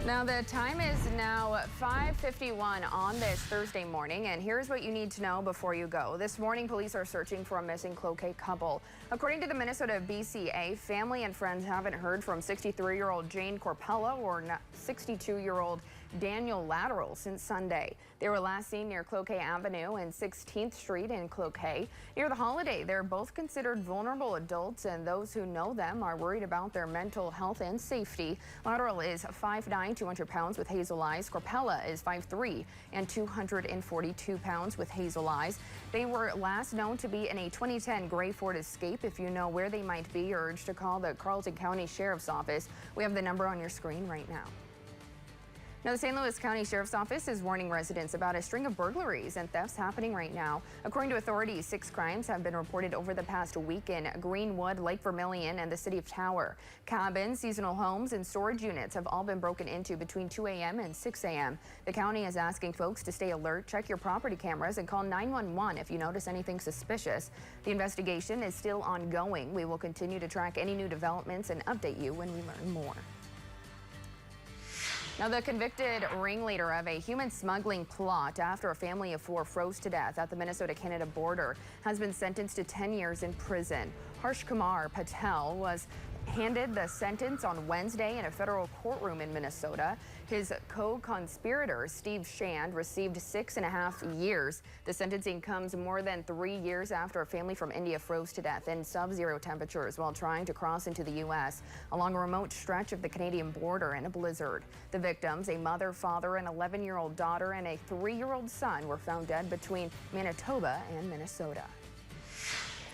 Now the time is now 5:51 on this Thursday morning, and here's what you need to know before you go. This morning, police are searching for a missing Cloquet couple. According to the Minnesota BCA, family and friends haven't heard from 63-year-old Jane Corpella or 62-year-old Daniel Lateral since Sunday. They were last seen near Cloquet Avenue and 16th Street in Cloquet. Near the holiday, they're both considered vulnerable adults, and those who know them are worried about their mental health and safety. Lateral is 5'9", 200 pounds with hazel eyes. Corpella is 5'3" and 242 pounds with hazel eyes. They were last known to be in a 2010 gray Ford Escape. If you know where they might be, you're urged to call the Carlton County Sheriff's Office. We have the number on your screen right now. Now, the St. Louis County Sheriff's Office is warning residents about a string of burglaries and thefts happening right now. According to authorities, 6 crimes have been reported over the past week in Greenwood, Lake Vermilion, and the city of Tower. Cabins, seasonal homes, and storage units have all been broken into between 2 a.m. and 6 a.m. The county is asking folks to stay alert, check your property cameras, and call 911 if you notice anything suspicious. The investigation is still ongoing. We will continue to track any new developments and update you when we learn more. Now, the convicted ringleader of a human smuggling plot after a family of 4 froze to death at the Minnesota-Canada border has been sentenced to 10 years in prison. Harsh Kumar Patel was handed the sentence on Wednesday in a federal courtroom in Minnesota. His co-conspirator, Steve Shand, received 6.5 years. The sentencing comes more than 3 years after a family from India froze to death in sub-zero temperatures while trying to cross into the U.S. along a remote stretch of the Canadian border in a blizzard. The victims, a mother, father, an 11-year-old daughter, and a 3-year-old son, were found dead between Manitoba and Minnesota.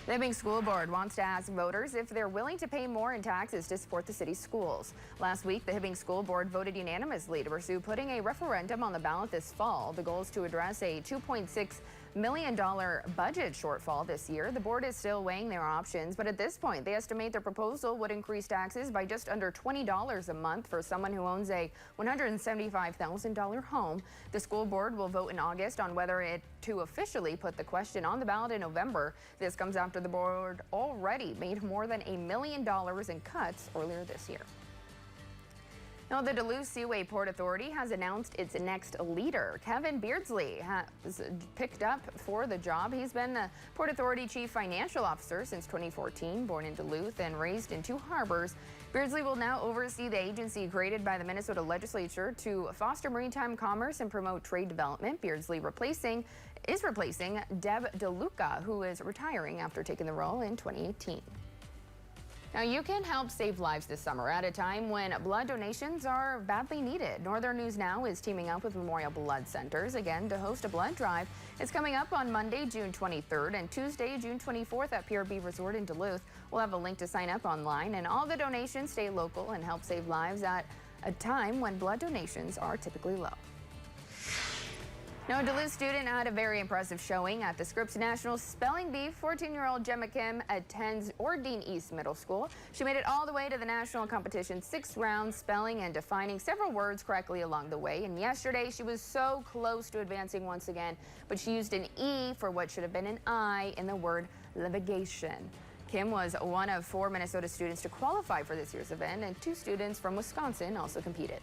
The Hibbing School Board wants to ask voters if they're willing to pay more in taxes to support the city's schools. Last week, the Hibbing School Board voted unanimously to pursue putting a referendum on the ballot this fall. The goal is to address a $2.6 million budget shortfall this year. The board is still weighing their options, but at this point, they estimate their proposal would increase taxes by just under $20 a month for someone who owns a $175,000 home. The school board will vote in August on whether to officially put the question on the ballot in November. This comes after the board already made more than $1 million in cuts earlier this year. Now, the Duluth Seaway Port Authority has announced its next leader. Kevin Beardsley has picked up for the job. He's been the Port Authority Chief Financial Officer since 2014. Born in Duluth and raised in 2 harbors, Beardsley will now oversee the agency created by the Minnesota legislature to foster maritime commerce and promote trade development. Beardsley is replacing Deb DeLuca, who is retiring after taking the role in 2018. Now, you can help save lives this summer at a time when blood donations are badly needed. Northern News Now is teaming up with Memorial Blood Centers again to host a blood drive. It's coming up on Monday, June 23rd and Tuesday, June 24th at PRB Resort in Duluth. We'll have a link to sign up online, and all the donations stay local and help save lives at a time when blood donations are typically low. Now, a Duluth student had a very impressive showing at the Scripps National Spelling Bee. 14-year-old Gemma Kim attends Ordine East Middle School. She made it all the way to the national competition, 6 rounds, spelling and defining several words correctly along the way. And yesterday, she was so close to advancing once again, but she used an E for what should have been an I in the word litigation. Kim was one of 4 Minnesota students to qualify for this year's event, and 2 students from Wisconsin also competed.